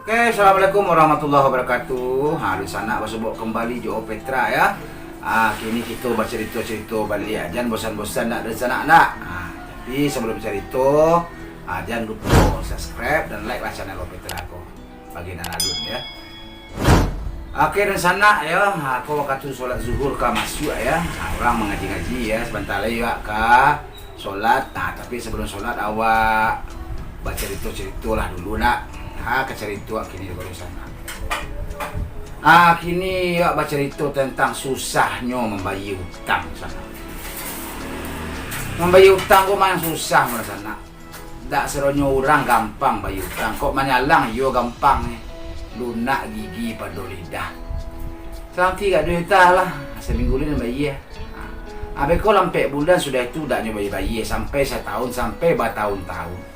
Oke, Assalamualaikum warahmatullahi wabarakatuh. Di sana bersebut kembali Jo Petra ya. Kini kita baca cerita-cerita balik. Jangan bosan-bosan nak rencana nak. Tapi sebelum cerita, jangan lupa subscribe dan like lah channel Petra aku. Bagi nak adun ya. Oke, rencana ya. Aku waktu solat zuhur ke masuk ya. Orang mengaji-ngaji ya. Sebentar lagi ya ke solat. Tapi sebelum solat awak baca cerita-cerita lah dulu nak. Cerita kini di sana. Kini awak baca cerita tentang susahnya membayar hutang sana. Membayar hutang kok main susah mana sana. Tak seronyo orang gampang bayar hutang. Kok menyalang yo gampang ni. Lunak gigi pada lidah. Sampai 3 juta lah. Seminggu ni bayar. Habis kau lampai bulan sudah itu dah bayar sampai setahun sampai bertahun-tahun.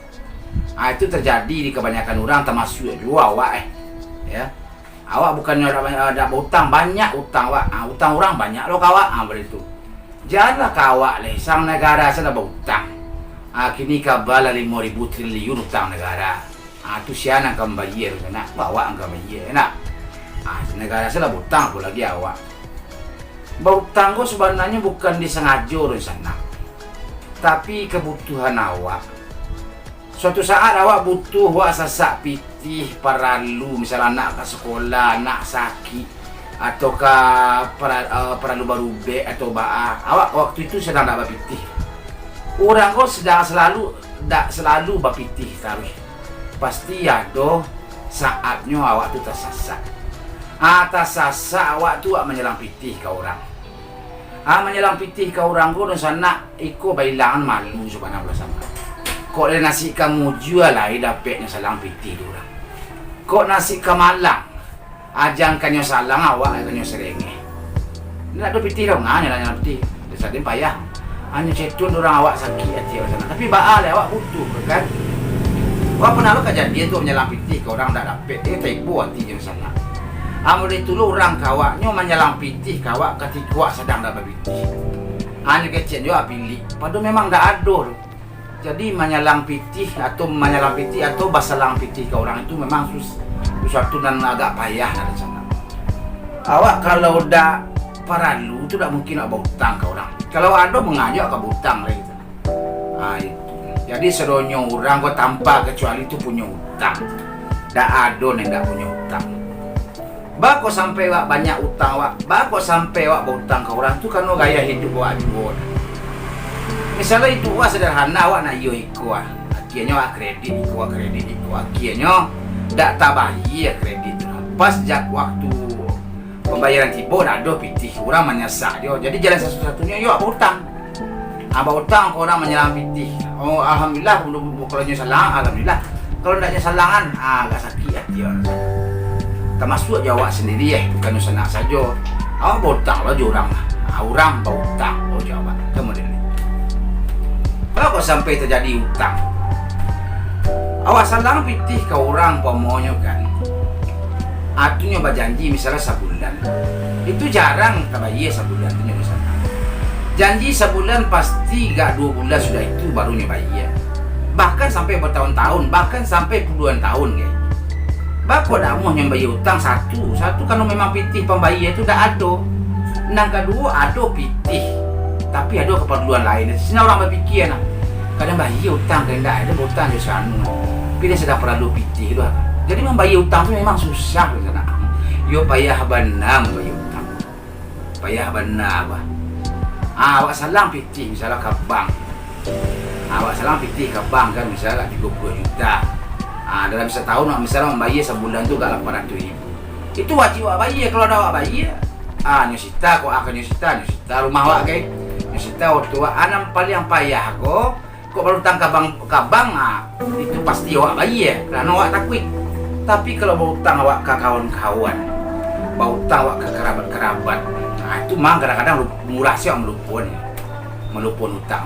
Itu terjadi di kebanyakan orang termasuk juga awak ya. Awak bukannya ada hutang, banyak hutang awak. Hutang orang banyak loh kawak. Begitu. Janganlah kawak leh sang negara sudah berhutang. Kini kabala 5.000 triliun hutang negara. Itu siapa yang akan bayar nak? Awak akan bayar nak. Negara sudah berhutang apa lagi awak. Berhutang kok sebenarnya bukan disengaja orang sana. Tapi kebutuhan awak. Suatu saat awak butuh awak sasak pitih perlu misalnya anak ke sekolah, anak sakit atau ke perlu baru beg atau baah. Awak waktu itu sedang tak berpitih. Orang kau sedang selalu berpitih taruh. Pasti ada saatnya awak tu tersasak. Tersasak awak tu menyelang pitih ke orang. Menyelang pitih ke orang kau dan sana ikut bailangan malu subhanallah sama. Kok dia nasi kamu jual lah dapatnya salang piti orang. Kok nasi kamalang ajang kanyo salang awak kanyo serenge. Nak do piti dong nyala piti. Desa dia payah. Hanya cetun orang awak sakit hati sana. Tapi baal awak butuh kan. Awak pernah lo kejadian tu menyelang piti ke orang tak dapat tipu hati je sana. Mulai dulu orang kawaknya menyelang piti kawak ketika awak sedang dapat piti. Hanya kecil juga pilih. Padahal memang tak ada. Jadi menyalang pitih atau basalang pitih ke orang itu memang sesuatu dan agak payah dari sana. Awak kalau udah perlu itu tak mungkin nak berhutang ke orang. Kalau ada mengajak ke berhutang lah itu. Itu. Jadi seronyo orang kau tanpa kecuali itu punya hutang. Tak ada yang tak punya hutang. Bako sampai awak banyak hutang awak. Bako sampai awak berhutang ke orang itu karena gaya hidup awak juga. Misalnya itu awak sederhana awak nak yo ikut akhirnya awak kredit akhirnya tak bayar kredit pas jak waktu pembayaran tiba dah ada pitih orang menyesak dia jadi jalan satu-satunya yo berhutang berhutang ke orang menyelang pitih. Alhamdulillah kalau salang alhamdulillah kalau tidak salangan agak sakit hati orang termasuk awak sendiri bukan senang saja awak berhutang lah orang berhutang jawab kemudian. Kalau sampai terjadi hutang, awak salang pitih ke orang pomonya kan. Artinya berjanji misalnya sebulan. Itu jarang tak bayar sebulan tu misalnya. Janji sebulan pasti gak 2 bulan sudah itu barunya bayar. Bahkan sampai bertahun-tahun, bahkan sampai puluhan tahun guys. Bako dah mau yang bayar hutang satu kalau memang pitih pembayar itu dah ada. Yang kedua ada pitih. Tapi ada keperluan lain. Sini orang berfikir nak. Kadang bayar hutang kendak ada hutang di sana. Tapi dia sedang perlu pitih tu. Jadi membayar hutang tu memang susah di sana. Yo payah benar membayar hutang. Payah benar bah. Awak salang pitih misalnya ke bank. Awak salang pitih ke bank kan misalnya 30 juta. Dalam setahun misalnya membayar sebulan tu gak 800.000. Itu wajib awak bayar kalau ada awak bayar. Nyusita kok akan nyusita rumah awak ke. Nyusita waktu anam paling payah kok baru hutang ke bank itu pasti awak bayar kerana awak takut. Tapi kalau berhutang awak ke kawan-kawan, berhutang awak ke kerabat-kerabat, itu memang kadang-kadang murah sih awak melupun hutang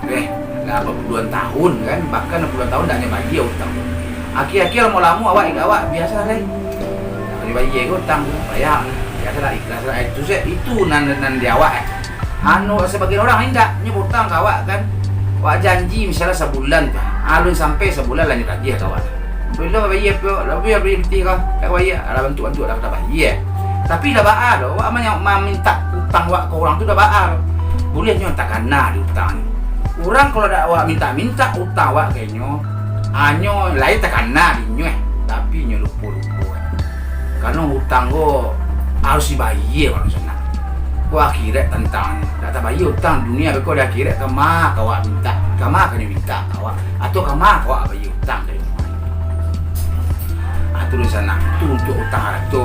dah puluhan tahun kan, bahkan puluhan tahun dah bayar hutang. Akhir-akhir lama-lama awak biasa lah bayar ke hutang bayar biasalah ikhlas lah itu nan di awak sebagian orang tidak nyebut hutang ke awak kan. Awak janji misalnya sebulan alun sampai sebulan lanjut lagi ya kawan. Bila bayar pun, lebih beli peti kau. Tak bayar, ada bantu-bantu dah bayar. Tapi dah baal dah. Awak minta hutang awak ke orang tu dah baal. Bolehnya tak kena di hutang. Orang kalau dak awak minta hutang awak kayaknya hanya lain tak kena dinyo tapi nyo lupa-lupa. Karena hutang go harus dibayar orang sana. Ko akhirat tentang tak bayar hutang dunia beko di akhirat kama awak minta. Kama kena minta awak atau kama awak bayar hutang dari tu di sana tu untuk hutang harap tu.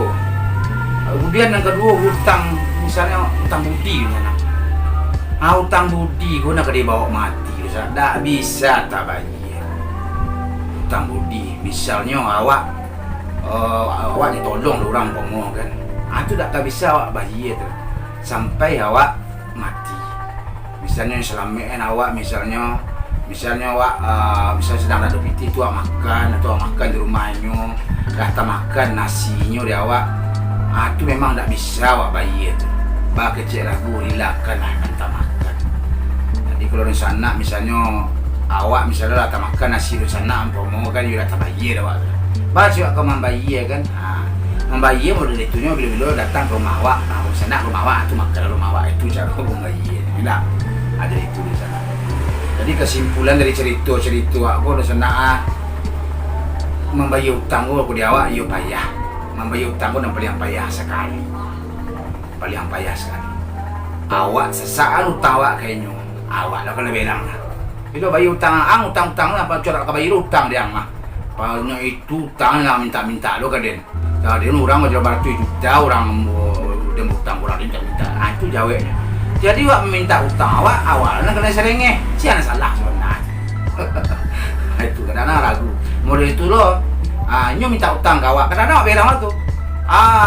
Kemudian yang kedua hutang misalnya hutang budi di sana. Hutang budi kau nak dibawa mati di sana. Tak bisa tak bayar. Hutang budi misalnya awak ditolong orang pomoh kan. Tu tak bisa awak bayar tu sampai awak mati. Misalnya selamatkan awak misalnya awak misalnya sedang ada piti tu awak makan atau awak makan di rumahnya kata makan nasinya di awak tu memang tak bisa awak bayar tu. Bah kecil lagu hilakan lah minta makan. Jadi kalau di sana misalnya awak misalnya tak makan nasi di sana umpama kan you tak bayar awak. Bah siapa kau membayar kan? Membayar model itunya bila-bila datang ke rumah awak. Nah, sana rumah awak tu makan rumah awak itu cara kau membayar. Bila ada itu di sana. Jadi kesimpulan dari cerita-cerita aku di sana membayar hutang aku di awak yo payah. Membayar hutang aku paling payah sekali. Paling payah sekali. Awak sesaat hutang awak kayaknya. Awak dah kena belang lah. Bila bayar hutang hutang lah apa cara kau bayar hutang dia mah. Palingnya itu hutang lah minta-minta lo kan den. Jadi orang macam batu juta orang dia hutang orang minta-minta. Itu jawabnya. Jadi awak meminta hutang awalnya kena serengeh. Siapa salah sebenarnya. Itu kadang-kadang ragu. Model itu loh. Nyo minta hutang kawak. Kadang-kadang awak belang tu.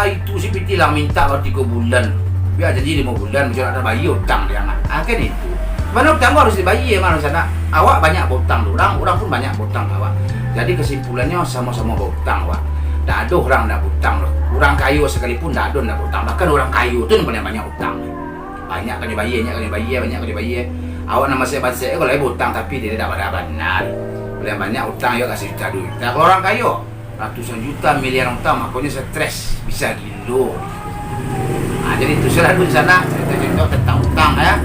Itu si piti lah minta kalau 3 bulan. Biar jadi 5 bulan macam nak bayar hutang dia nak. Kan itu. Mana hutang harus dibayar mana sana. Awak banyak hutang orang pun banyak hutang awak. Jadi kesimpulannya sama-sama hutang awak. Tak ada orang nak hutang loh. Orang kaya sekalipun tak ada nak hutang. Bahkan orang kaya tu yang paling banyak hutang. Banyak kena bayar. Awak nama saya baca kalau ibu hutang tapi dia tak benar. Paling banyak hutang dia kasih juta duit. Kalau orang kaya ratusan juta, miliaran hutang makanya stres bisa gilo. Jadi itu selalu di sana cerita-cerita tentang hutang ya.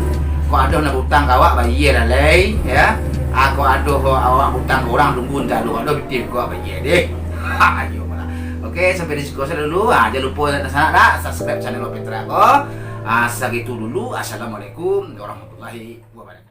Kau ada nak hutang awak bayar lalai ya. Kau ada awak hutang orang tunggu entar lu ada betul kau bayar deh. Ayo malah. Okey, sampai di situ dulu. Jangan lupa nak sana dah subscribe channel Petra ko. Segitu dulu. Assalamualaikum warahmatullahi wabarakatuh.